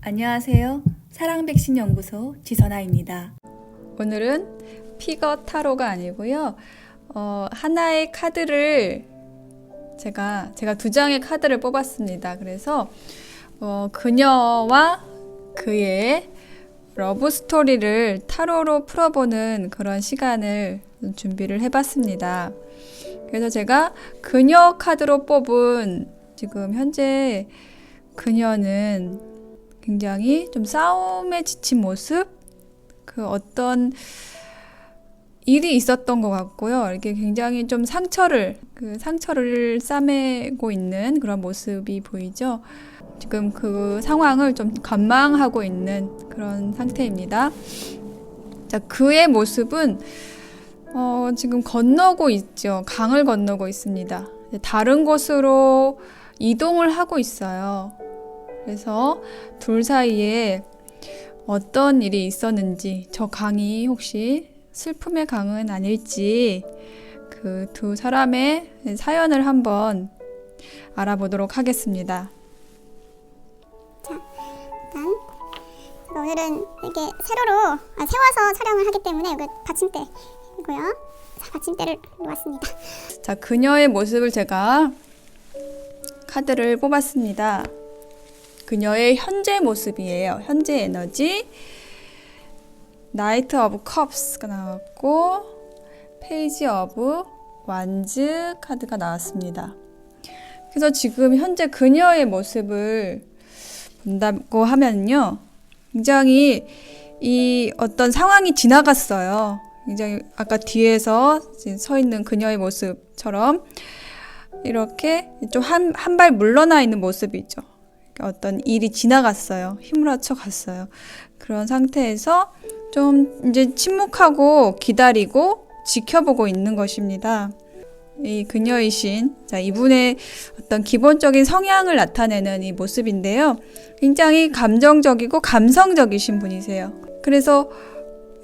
안녕하세요. 사랑백신연구소 지선아입니다. 오늘은 피거 타로가 아니고요. 하나의 카드를 제가 두 장의 카드를 뽑았습니다. 그래서 그녀와 그의 러브 스토리를 타로로 풀어보는 그런 시간을 준비를 해봤습니다. 그래서 제가 그녀 카드로 뽑은 지금 현재 그녀는 굉장히 좀 싸움에 지친 모습, 그 어떤 일이 있었던 것 같고요. 이렇게 굉장히 좀 상처를 싸매고 있는 그런 모습이 보이죠. 지금 그 상황을 좀 관망하고 있는 그런 상태입니다. 자, 그의 모습은 지금 건너고 있죠. 강을 건너고 있습니다. 다른 곳으로 이동을 하고 있어요. 그래서 둘 사이에 어떤 일이 있었는지, 저 강이 혹시 슬픔의 강은 아닐지 그 두 사람의 사연을 한번 알아보도록 하겠습니다. 자, 일단 오늘은 이렇게 세워서 촬영을 하기 때문에 여기 받침대이고요. 자, 받침대를 놓았습니다. 자, 그녀의 모습을 제가 카드를 뽑았습니다. 그녀의 현재 모습이에요. 현재 에너지. 나이트 오브 컵스가 나왔고 페이지 오브 완즈 카드가 나왔습니다. 그래서 지금 현재 그녀의 모습을 본다고 하면요, 굉장히 이 어떤 상황이 지나갔어요. 굉장히 아까 뒤에서 서 있는 그녀의 모습처럼 이렇게 좀 한 발 물러나 있는 모습이죠. 어떤 일이 지나갔어요. 휘몰아쳐 갔어요. 그런 상태에서 좀 이제 침묵하고 기다리고 지켜보고 있는 것입니다. 이 그녀이신, 자, 이분의 어떤 기본적인 성향을 나타내는 이 모습인데요. 굉장히 감정적이고 감성적이신 분이세요. 그래서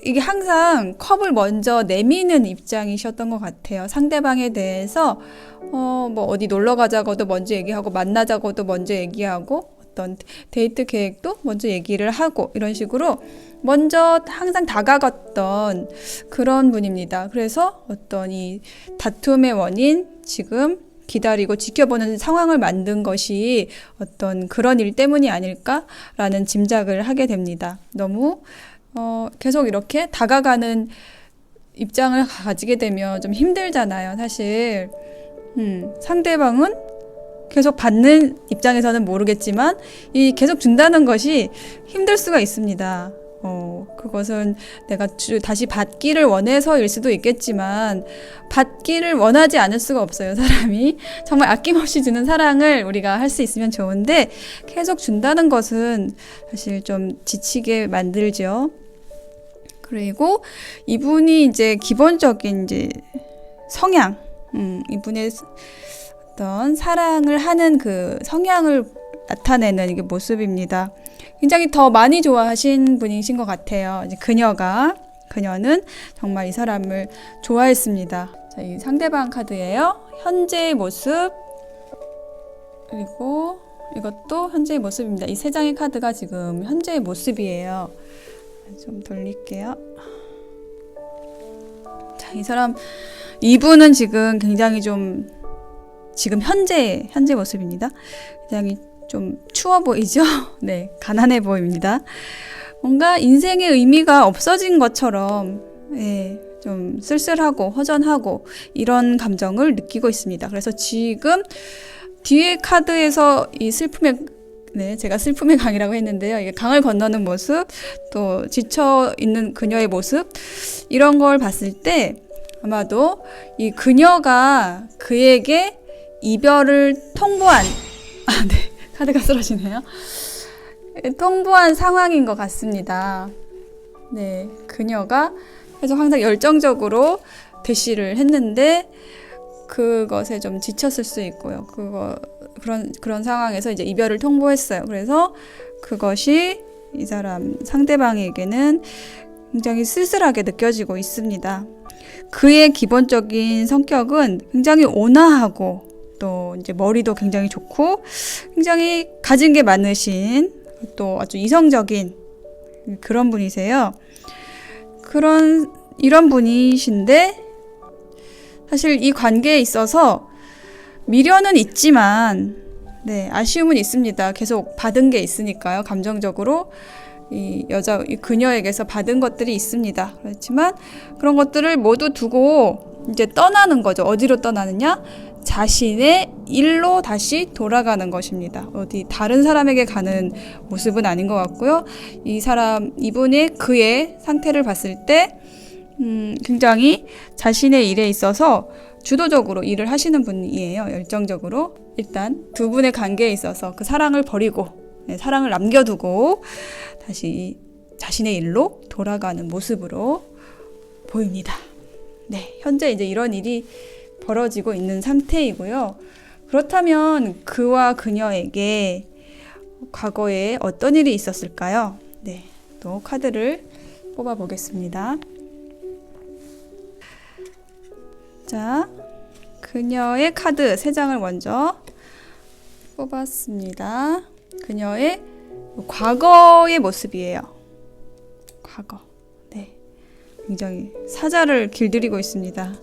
이게 항상 컵을 먼저 내미는 입장이셨던 것 같아요. 상대방에 대해서 뭐 어디 놀러 가자고도 먼저 얘기하고, 만나자고도 먼저 얘기하고, 어떤 데이트 계획도 먼저 얘기를 하고, 이런 식으로 먼저 항상 다가갔던 그런 분입니다. 그래서 어떤 이 다툼의 원인, 지금 기다리고 지켜보는 상황을 만든 것이 어떤 그런 일 때문이 아닐까라는 짐작을 하게 됩니다. 너무 계속 이렇게 다가가는 입장을 가지게 되면 좀 힘들잖아요, 사실. 상대방은 계속 받는 입장에서는 모르겠지만 이 계속 준다는 것이 힘들 수가 있습니다. 그것은 내가 다시 받기를 원해서일 수도 있겠지만 받기를 원하지 않을 수가 없어요, 사람이. 정말 아낌없이 주는 사랑을 우리가 할 수 있으면 좋은데 계속 준다는 것은 사실 좀 지치게 만들죠. 그리고 이분이 이제 기본적인 이제 성향, 이분의 어떤 사랑을 하는 그 성향을 나타내는 이게 모습입니다. 굉장히 더 많이 좋아하신 분이신 것 같아요. 이제 그녀는 정말 이 사람을 좋아했습니다. 자, 이 상대방 카드예요. 현재의 모습, 그리고 이것도 현재의 모습입니다. 이 세 장의 카드가 지금 현재의 모습이에요. 좀 돌릴게요. 자, 이분은 지금 굉장히 지금 현재 모습입니다. 굉장히 좀 추워 보이죠? 네, 가난해 보입니다. 뭔가 인생의 의미가 없어진 것처럼, 좀 쓸쓸하고 허전하고 이런 감정을 느끼고 있습니다. 그래서 지금 뒤에 카드에서 이 제가 슬픔의 강이라고 했는데요. 이게 강을 건너는 모습, 또 지쳐 있는 그녀의 모습, 이런 걸 봤을 때 아마도 이 그녀가 그에게 이별을 통보한, 네, 카드가 쓰러지네요. 통보한 상황인 것 같습니다. 네, 그녀가 계속 항상 열정적으로 대시를 했는데 그것에 좀 지쳤을 수 있고요. 그런 상황에서 이제 이별을 통보했어요. 그래서 그것이 이 사람 상대방에게는 굉장히 쓸쓸하게 느껴지고 있습니다. 그의 기본적인 성격은 굉장히 온화하고 또 이제 머리도 굉장히 좋고 굉장히 가진 게 많으신 또 아주 이성적인 그런 분이세요. 이런 분이신데 사실 이 관계에 있어서 미련은 있지만 아쉬움은 있습니다. 계속 받은 게 있으니까요. 감정적으로 이 그녀에게서 받은 것들이 있습니다. 그렇지만 그런 것들을 모두 두고 이제 떠나는 거죠. 어디로 떠나느냐? 자신의 일로 다시 돌아가는 것입니다. 어디 다른 사람에게 가는 모습은 아닌 것 같고요. 이분의 그의 상태를 봤을 때 굉장히 자신의 일에 있어서 주도적으로 일을 하시는 분이에요. 열정적으로. 일단 두 분의 관계에 있어서 그 사랑을 버리고 사랑을 남겨두고 다시 자신의 일로 돌아가는 모습으로 보입니다. 현재 이제 이런 일이 벌어지고 있는 상태이고요. 그렇다면 그와 그녀에게 과거에 어떤 일이 있었을까요? 또 카드를 뽑아 보겠습니다. 자, 그녀의 카드 3장을 먼저 뽑았습니다. 그녀의 과거의 모습이에요. 과거. 굉장히 사자를 길들이고 있습니다.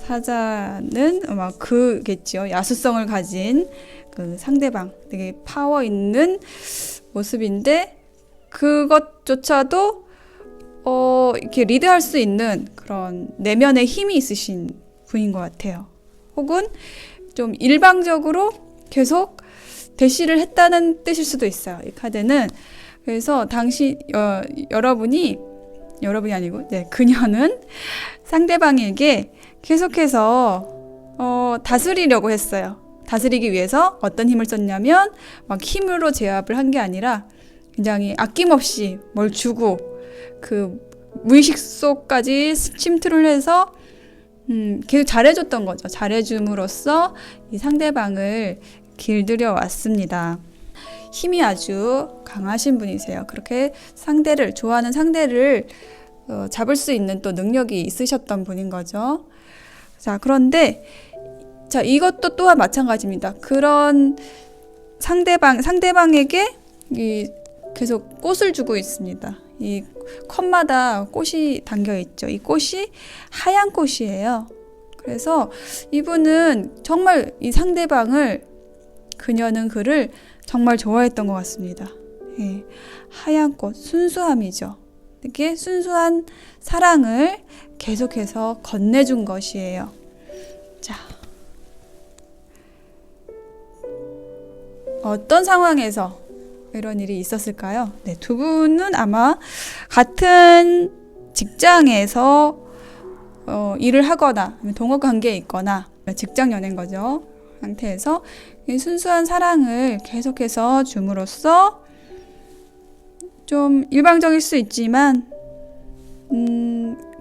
사자는 아마 그겠죠. 야수성을 가진 그 상대방, 되게 파워 있는 모습인데 그것조차도 이렇게 리드할 수 있는 그런 내면의 힘이 있으신 분인 것 같아요. 혹은 좀 일방적으로 계속 대시를 했다는 뜻일 수도 있어요. 이 카드는. 그래서 여러분이 아니고 그녀는 상대방에게 계속해서 다스리려고 했어요. 다스리기 위해서 어떤 힘을 썼냐면 막 힘으로 제압을 한 게 아니라 굉장히 아낌없이 뭘 주고 그 무의식 속까지 침투를 해서 계속 잘해줬던 거죠. 잘해줌으로써 이 상대방을 길들여 왔습니다. 힘이 아주 강하신 분이세요. 그렇게 좋아하는 상대를 잡을 수 있는 또 능력이 있으셨던 분인 거죠. 자, 그런데 이것도 또한 마찬가지입니다. 그런 상대방에게 계속 꽃을 주고 있습니다. 이 컵마다 꽃이 담겨 있죠. 이 꽃이 하얀 꽃이에요. 그래서 이분은 정말 이 그녀는 그를 정말 좋아했던 것 같습니다. 하얀 꽃, 순수함이죠. 이렇게 순수한 사랑을 계속해서 건네준 것이에요. 자, 어떤 상황에서 이런 일이 있었을까요? 두 분은 아마 같은 직장에서 일을 하거나 동업관계에 있거나 직장 연애인 거죠. 상태에서 이 순수한 사랑을 계속해서 줌으로써 좀 일방적일 수 있지만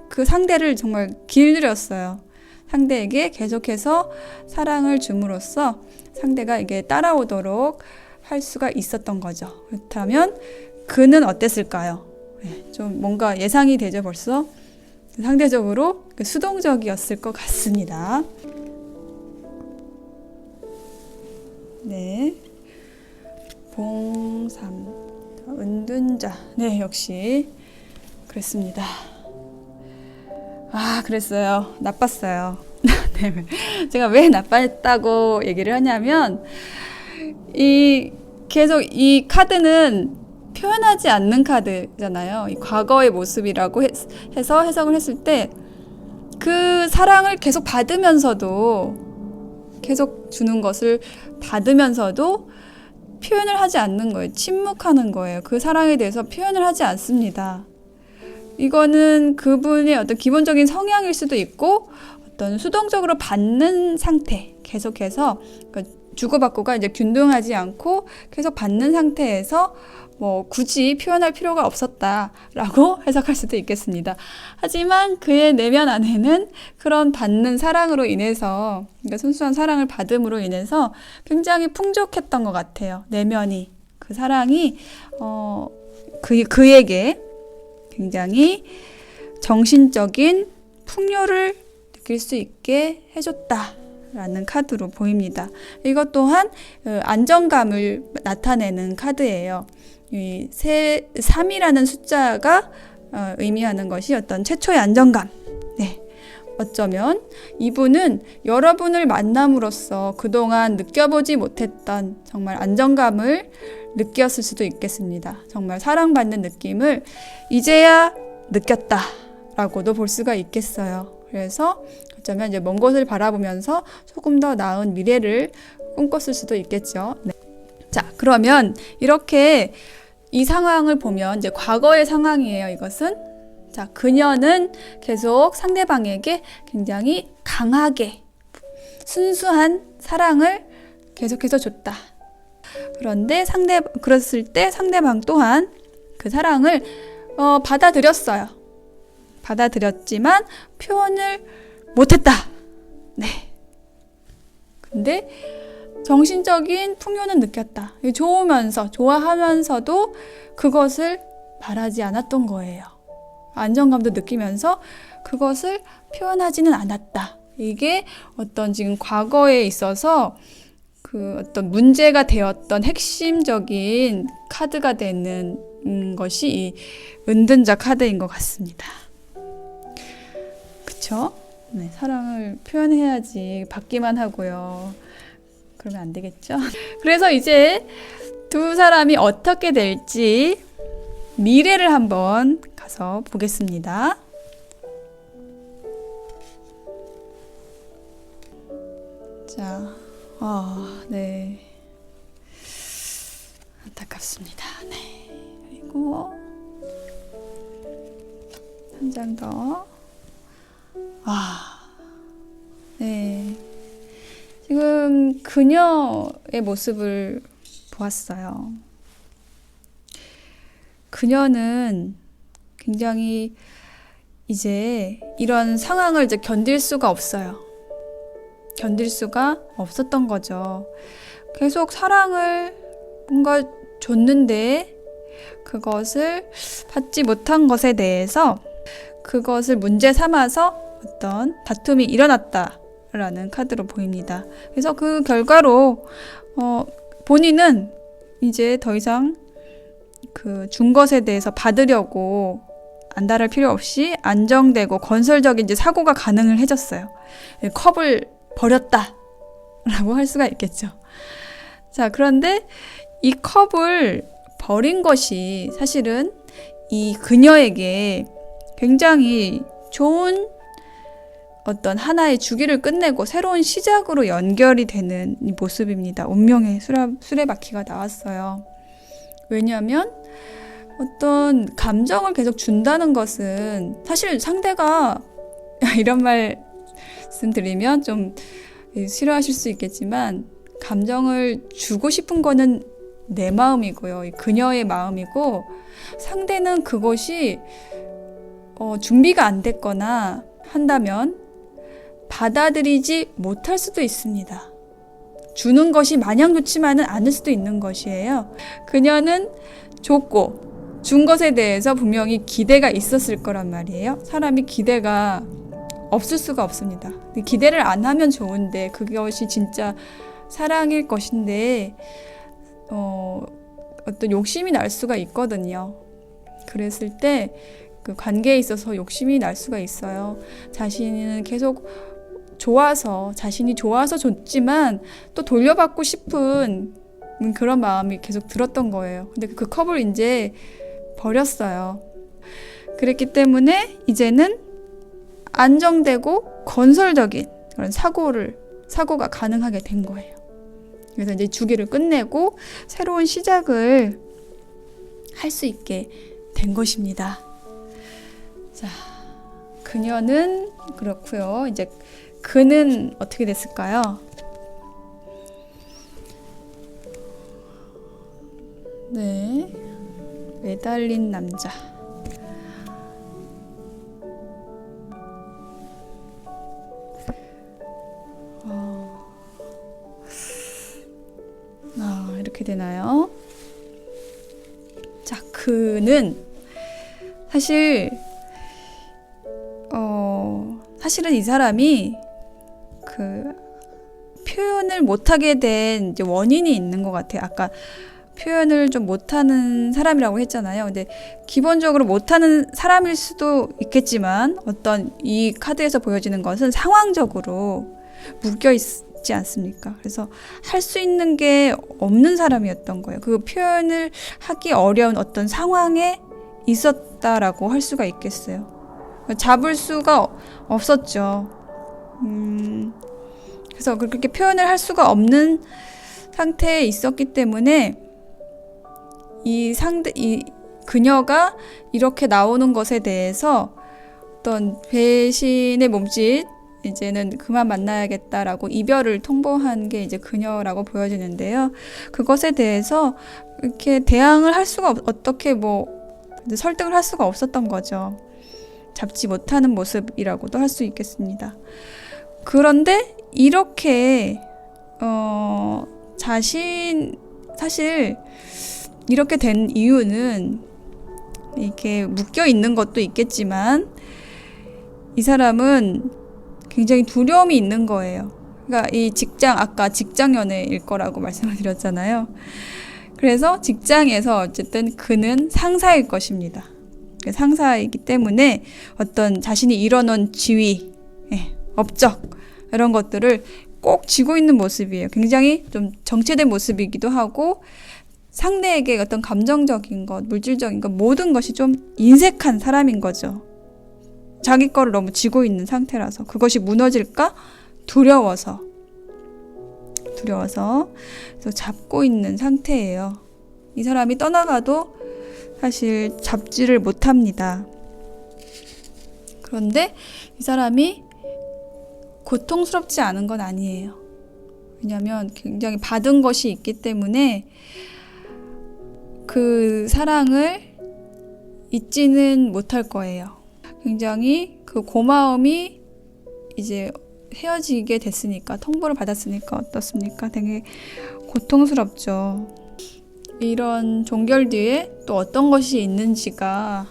그 상대를 정말 길들였어요. 상대에게 계속해서 사랑을 줌으로써 상대가 이게 따라오도록 할 수가 있었던 거죠. 그렇다면 그는 어땠을까요? 좀 뭔가 예상이 되죠, 벌써? 상대적으로 수동적이었을 것 같습니다. 봉삼, 은둔자. 역시 그랬습니다. 그랬어요. 나빴어요. 제가 왜 나빴다고 얘기를 하냐면 계속 이 카드는 표현하지 않는 카드잖아요. 이 과거의 모습이라고 해서 해석을 했을 때 그 사랑을 계속 받으면서도 계속 주는 것을 받으면서도 표현을 하지 않는 거예요. 침묵하는 거예요. 그 사랑에 대해서 표현을 하지 않습니다. 이거는 그분의 어떤 기본적인 성향일 수도 있고 어떤 수동적으로 받는 상태, 계속해서 주고받고가 이제 균등하지 않고 계속 받는 상태에서 굳이 표현할 필요가 없었다라고 해석할 수도 있겠습니다. 하지만 그의 내면 안에는 그런 받는 사랑으로 인해서, 그러니까 순수한 사랑을 받음으로 인해서 굉장히 풍족했던 것 같아요. 내면이. 그 사랑이 그에게 굉장히 정신적인 풍요를 느낄 수 있게 해줬다 라는 카드로 보입니다. 이것 또한 안정감을 나타내는 카드예요. 이 3이라는 숫자가 의미하는 것이 어떤 최초의 안정감. 네. 어쩌면 이분은 여러분을 만남으로써 그동안 느껴보지 못했던 정말 안정감을 느꼈을 수도 있겠습니다. 정말 사랑받는 느낌을 이제야 느꼈다라고도 볼 수가 있겠어요. 그래서 어쩌면 이제 먼 곳을 바라보면서 조금 더 나은 미래를 꿈꿨을 수도 있겠죠. 네. 자, 그러면 이렇게 이 상황을 보면 이제 과거의 상황이에요. 이것은 자, 그녀는 계속 상대방에게 굉장히 강하게 순수한 사랑을 계속해서 줬다. 그런데 그랬을 때 상대방 또한 그 사랑을 받아들였어요. 받아들였지만 표현을 못했다. 네. 근데 정신적인 풍요는 느꼈다. 좋아하면서도 그것을 바라지 않았던 거예요. 안정감도 느끼면서 그것을 표현하지는 않았다. 이게 어떤 지금 과거에 있어서 그 어떤 문제가 되었던 핵심적인 카드가 되는 것이 이 은둔자 카드인 것 같습니다. 그쵸? 네, 사랑을 표현해야지 받기만 하고요. 그러면 안 되겠죠? 그래서 이제 두 사람이 어떻게 될지 미래를 한번 가서 보겠습니다. 자, 네. 안타깝습니다. 네. 그리고 한 장 더. 네. 지금 그녀의 모습을 보았어요. 그녀는 굉장히 이제 이런 상황을 이제 견딜 수가 없어요. 견딜 수가 없었던 거죠. 계속 사랑을 뭔가 줬는데 그것을 받지 못한 것에 대해서 그것을 문제 삼아서 어떤 다툼이 일어났다라는 카드로 보입니다. 그래서 그 결과로 본인은 이제 더 이상 그 준 것에 대해서 받으려고 안달할 필요 없이 안정되고 건설적인 이제 사고가 가능해졌어요. 컵을 버렸다라고 할 수가 있겠죠. 자, 그런데 이 컵을 버린 것이 사실은 이 그녀에게 굉장히 좋은 어떤 하나의 주기를 끝내고 새로운 시작으로 연결이 되는 이 모습입니다. 운명의 수레바퀴가 나왔어요. 왜냐하면 어떤 감정을 계속 준다는 것은 사실 상대가 이런 말씀 드리면 좀 싫어하실 수 있겠지만 감정을 주고 싶은 거는 내 마음이고요. 그녀의 마음이고 상대는 그것이 준비가 안 됐거나 한다면 받아들이지 못할 수도 있습니다. 주는 것이 마냥 좋지만은 않을 수도 있는 것이에요. 그녀는 줬고 준 것에 대해서 분명히 기대가 있었을 거란 말이에요. 사람이 기대가 없을 수가 없습니다. 기대를 안 하면 좋은데 그것이 진짜 사랑일 것인데 어떤 욕심이 날 수가 있거든요. 그랬을 때 그 관계에 있어서 욕심이 날 수가 있어요. 자신은 계속 자신이 좋아서 줬지만 또 돌려받고 싶은 그런 마음이 계속 들었던 거예요. 근데 그 컵을 이제 버렸어요. 그랬기 때문에 이제는 안정되고 건설적인 그런 사고가 가능하게 된 거예요. 그래서 이제 주기를 끝내고 새로운 시작을 할 수 있게 된 것입니다. 자, 그녀는 그렇고요. 이제 그는 어떻게 됐을까요? 네, 매달린 남자. 이렇게 되나요? 자, 그는 사실은 이 사람이 표현을 못하게 된 이제 원인이 있는 것 같아요. 아까 표현을 좀 못하는 사람이라고 했잖아요. 근데 기본적으로 못하는 사람일 수도 있겠지만 어떤 이 카드에서 보여지는 것은 상황적으로 묶여 있지 않습니까? 그래서 할 수 있는 게 없는 사람이었던 거예요. 그 표현을 하기 어려운 어떤 상황에 있었다라고 할 수가 있겠어요. 잡을 수가 없었죠. 그래서 그렇게 표현을 할 수가 없는 상태에 있었기 때문에 이 그녀가 이렇게 나오는 것에 대해서 어떤 배신의 몸짓, 이제는 그만 만나야겠다라고 이별을 통보한 게 이제 그녀라고 보여지는데요. 그것에 대해서 이렇게 대항을 할 수가 어떻게 설득을 할 수가 없었던 거죠. 잡지 못하는 모습이라고도 할 수 있겠습니다. 그런데 이렇게 사실 이렇게 된 이유는 이렇게 묶여 있는 것도 있겠지만 이 사람은 굉장히 두려움이 있는 거예요. 그러니까 이 아까 직장 연애일 거라고 말씀을 드렸잖아요. 그래서 직장에서 어쨌든 그는 상사일 것입니다. 상사이기 때문에 어떤 자신이 이뤄놓은 지위, 업적 이런 것들을 꼭 쥐고 있는 모습이에요. 굉장히 좀 정체된 모습이기도 하고 상대에게 어떤 감정적인 것, 물질적인 것 모든 것이 좀 인색한 사람인 거죠. 자기 거를 너무 쥐고 있는 상태라서 그것이 무너질까 두려워서 그래서 잡고 있는 상태예요. 이 사람이 떠나가도 사실 잡지를 못합니다. 그런데 이 사람이 고통스럽지 않은 건 아니에요. 왜냐하면 굉장히 받은 것이 있기 때문에 그 사랑을 잊지는 못할 거예요. 굉장히 그 고마움이 이제 헤어지게 됐으니까, 통보를 받았으니까 어떻습니까? 되게 고통스럽죠. 이런 종결 뒤에 또 어떤 것이 있는지가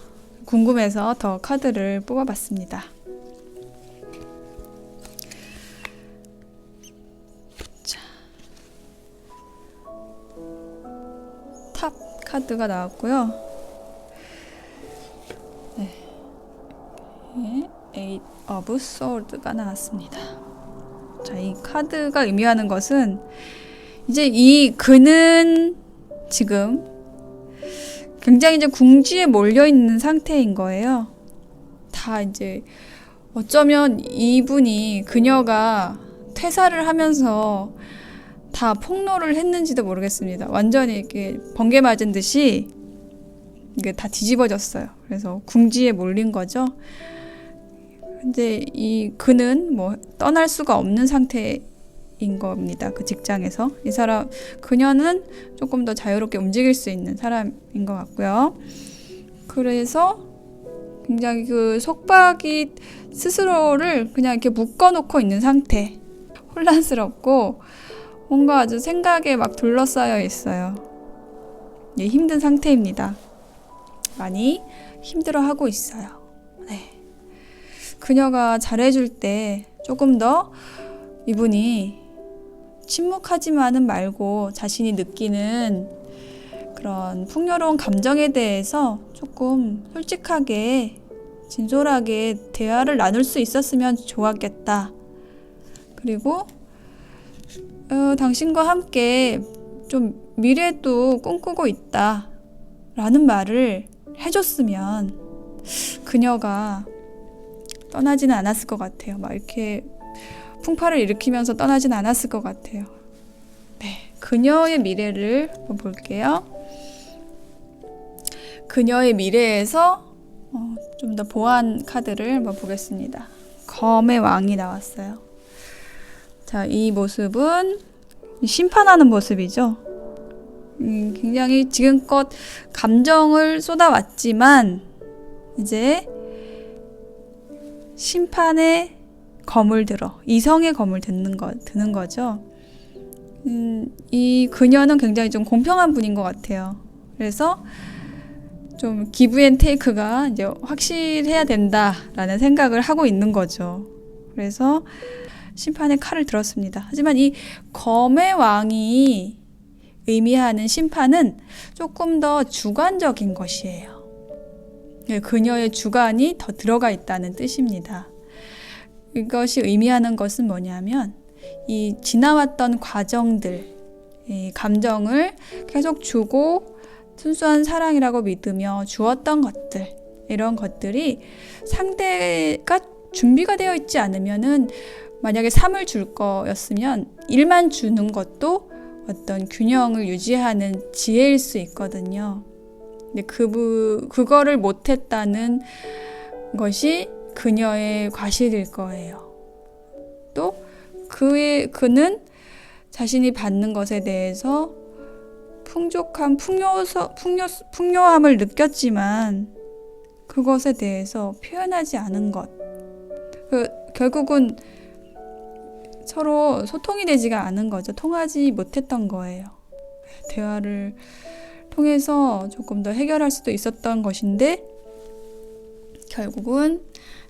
궁금해서 더 카드를 뽑아봤습니다. 자, 탑 카드가 나왔고요. 네. Eight of Swords가 나왔습니다. 자, 이 카드가 의미하는 것은 이제 그는 지금 굉장히 이제 궁지에 몰려 있는 상태인 거예요. 다 이제 어쩌면 그녀가 퇴사를 하면서 다 폭로를 했는지도 모르겠습니다. 완전히 이렇게 번개 맞은 듯이 이게 다 뒤집어졌어요. 그래서 궁지에 몰린 거죠. 근데 그는 떠날 수가 없는 상태인 겁니다. 그 직장에서. 그녀는 조금 더 자유롭게 움직일 수 있는 사람인 것 같고요. 그래서 굉장히 그 속박이 스스로를 그냥 이렇게 묶어놓고 있는 상태. 혼란스럽고 뭔가 아주 생각에 막 둘러싸여 있어요. 힘든 상태입니다. 많이 힘들어하고 있어요. 네. 그녀가 잘해줄 때 조금 더 이분이 침묵하지만은 말고 자신이 느끼는 그런 풍요로운 감정에 대해서 조금 솔직하게 진솔하게 대화를 나눌 수 있었으면 좋았겠다. 그리고 당신과 함께 좀 미래도 꿈꾸고 있다 라는 말을 해줬으면 그녀가 떠나지는 않았을 것 같아요. 막 이렇게 풍파를 일으키면서 떠나지는 않았을 것 같아요. 네, 그녀의 미래를 볼게요. 그녀의 미래에서 좀 더 보완 카드를 한번 보겠습니다. 검의 왕이 나왔어요. 자, 이 모습은 심판하는 모습이죠. 굉장히 지금껏 감정을 쏟아왔지만 이제 심판의 검을 들어 이성의 검을 드는 거죠. 이 그녀는 굉장히 좀 공평한 분인 것 같아요. 그래서 좀 기브 앤 테이크가 이제 확실해야 된다라는 생각을 하고 있는 거죠. 그래서 심판의 칼을 들었습니다. 하지만 이 검의 왕이 의미하는 심판은 조금 더 주관적인 것이에요. 그녀의 주관이 더 들어가 있다는 뜻입니다. 이것이 의미하는 것은 뭐냐면 이 지나왔던 과정들, 이 감정을 계속 주고 순수한 사랑이라고 믿으며 주었던 것들, 이런 것들이 상대가 준비가 되어 있지 않으면은 만약에 3을 줄 거였으면 1만 주는 것도 어떤 균형을 유지하는 지혜일 수 있거든요. 근데 그거를 못했다는 것이 그녀의 과실일 거예요. 또 그는 자신이 받는 것에 대해서 풍요함을 느꼈지만 그것에 대해서 표현하지 않은 것. 결국은 서로 소통이 되지가 않은 거죠. 통하지 못했던 거예요. 대화를 통해서 조금 더 해결할 수도 있었던 것인데 결국은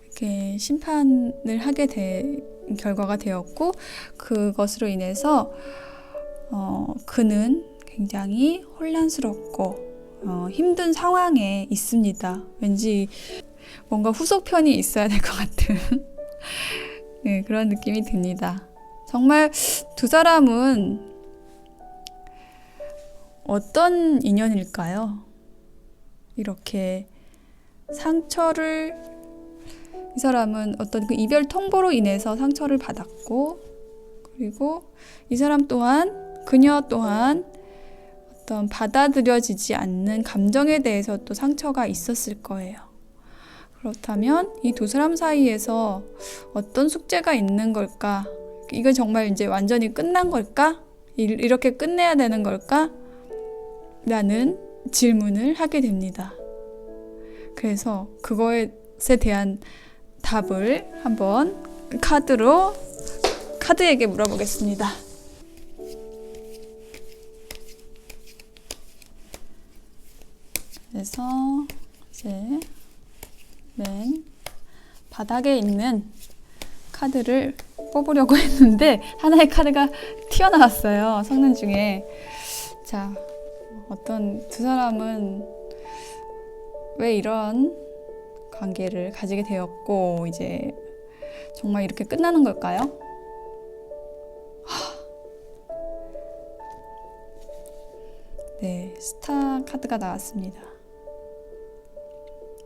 이렇게 심판을 하게 된 결과가 되었고 그것으로 인해서 그는 굉장히 혼란스럽고 힘든 상황에 있습니다. 왠지 뭔가 후속편이 있어야 될 것 같은 네, 그런 느낌이 듭니다. 정말 두 사람은 어떤 인연일까요? 이렇게 상처를 이 사람은 어떤 그 이별 통보로 인해서 상처를 받았고 그리고 이 사람 또한 그녀 또한 어떤 받아들여지지 않는 감정에 대해서 또 상처가 있었을 거예요. 그렇다면 이 두 사람 사이에서 어떤 숙제가 있는 걸까? 이건 정말 이제 완전히 끝난 걸까? 이렇게 끝내야 되는 걸까? 라는 질문을 하게 됩니다. 그래서 그것에 대한 답을 한번 카드에게 물어보겠습니다. 그래서 이제 맨 바닥에 있는 카드를 뽑으려고 했는데 하나의 카드가 튀어나왔어요. 성능 중에. 자, 어떤 두 사람은 왜 이런 관계를 가지게 되었고 이제 정말 이렇게 끝나는 걸까요? 네, 스타 카드가 나왔습니다.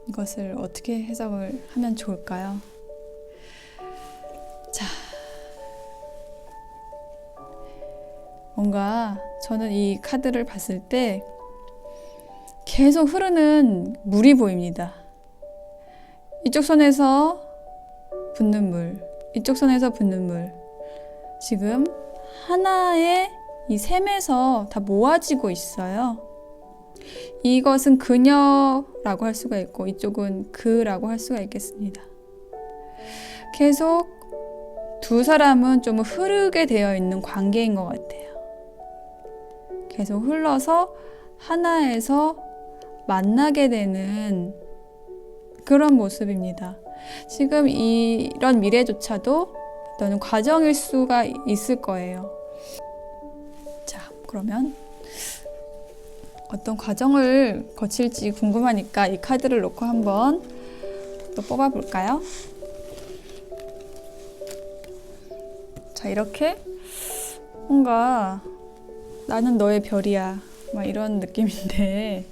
이것을 어떻게 해석을 하면 좋을까요? 자, 뭔가 저는 이 카드를 봤을 때 계속 흐르는 물이 보입니다. 이쪽 손에서 붓는 물, 이쪽 손에서 붓는 물. 지금 하나의 이 샘에서 다 모아지고 있어요. 이것은 그녀라고 할 수가 있고 이쪽은 그라고 할 수가 있겠습니다. 계속 두 사람은 좀 흐르게 되어 있는 관계인 것 같아요. 계속 흘러서 하나에서 만나게 되는 그런 모습입니다. 지금 이런 미래조차도 어떤 과정일 수가 있을 거예요. 자, 그러면 어떤 과정을 거칠지 궁금하니까 이 카드를 놓고 한번 또 뽑아볼까요? 자, 이렇게 뭔가 나는 너의 별이야 막 이런 느낌인데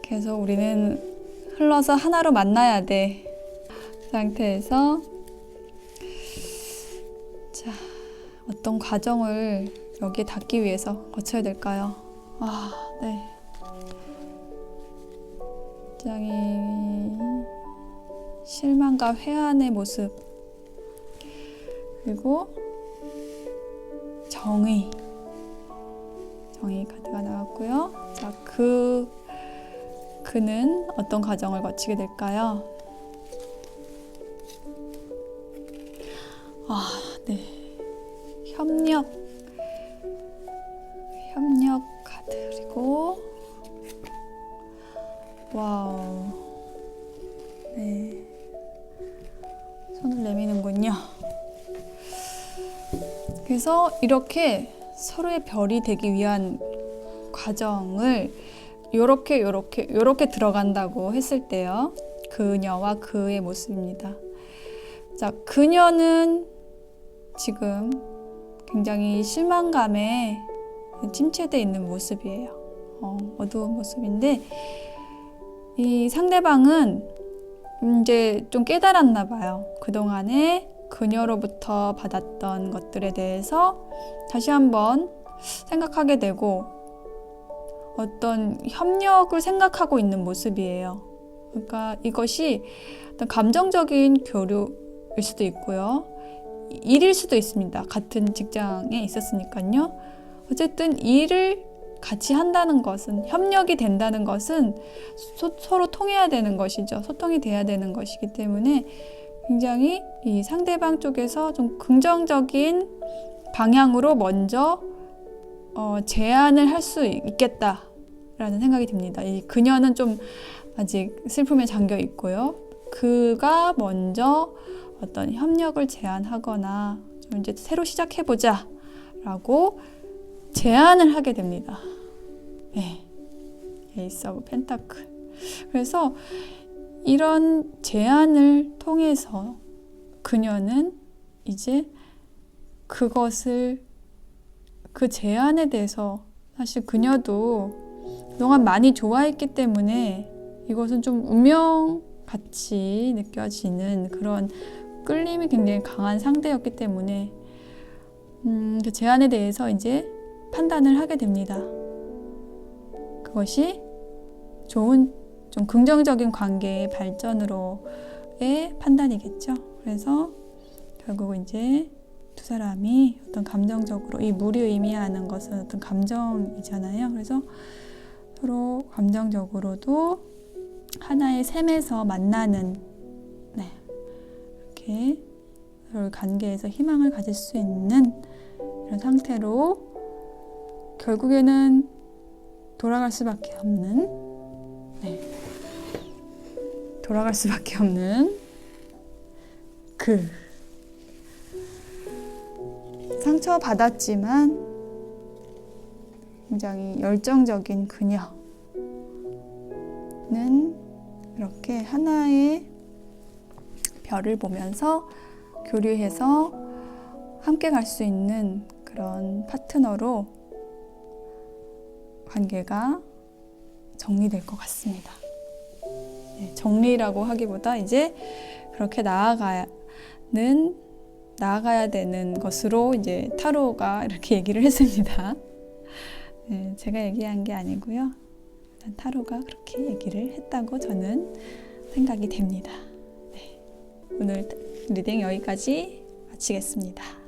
계속 우리는 흘러서 하나로 만나야 돼. 그 상태에서 자, 어떤 과정을 여기에 닿기 위해서 거쳐야 될까요? 네. 굉장히 실망과 회한의 모습 그리고 정의 카드가 나왔고요. 자, 그는 어떤 과정을 거치게 될까요? 네. 협력 카드 그리고 와우. 네. 손을 내미는군요. 그래서 이렇게 서로의 별이 되기 위한 과정을 요렇게 들어간다고 했을 때요. 그녀와 그의 모습입니다. 자, 그녀는 지금 굉장히 실망감에 침체되어 있는 모습이에요. 어두운 모습인데 이 상대방은 이제 좀 깨달았나 봐요. 그동안에 그녀로부터 받았던 것들에 대해서 다시 한번 생각하게 되고 어떤 협력을 생각하고 있는 모습이에요. 그러니까 이것이 어떤 감정적인 교류일 수도 있고요. 일일 수도 있습니다. 같은 직장에 있었으니까요. 어쨌든 일을 같이 한다는 것은, 협력이 된다는 것은 서로 통해야 되는 것이죠. 소통이 돼야 되는 것이기 때문에 굉장히 이 상대방 쪽에서 좀 긍정적인 방향으로 먼저 제안을 할 수 있겠다라는 생각이 듭니다. 이 그녀는 좀 아직 슬픔에 잠겨 있고요. 그가 먼저 어떤 협력을 제안하거나 좀 이제 새로 시작해보자 라고 제안을 하게 됩니다. 네. 에이스 오브 펜타클. 그래서 이런 제안을 통해서 그녀는 이제 그 제안에 대해서 사실 그녀도 그동안 많이 좋아했기 때문에 이것은 좀 운명같이 느껴지는 그런 끌림이 굉장히 강한 상대였기 때문에 그 제안에 대해서 이제 판단을 하게 됩니다. 그것이 좋은, 좀 긍정적인 관계의 발전으로의 판단이겠죠. 그래서 결국 이제 두 사람이 어떤 감정적으로, 이 물이 의미하는 것은 어떤 감정이잖아요. 그래서 서로 감정적으로도 하나의 셈에서 만나는, 네, 이렇게 서로 관계에서 희망을 가질 수 있는 이런 상태로 결국에는 돌아갈 수밖에 없는, 네, 돌아갈 수밖에 없는 상처받았지만 굉장히 열정적인 그녀는 이렇게 하나의 별을 보면서 교류해서 함께 갈 수 있는 그런 파트너로 관계가 정리될 것 같습니다. 네, 정리라고 하기보다 이제 그렇게 나아가야 되는 것으로 이제 타로가 이렇게 얘기를 했습니다. 네, 제가 얘기한 게 아니고요. 일단 타로가 그렇게 얘기를 했다고 저는 생각이 됩니다. 네, 오늘 리딩 여기까지 마치겠습니다.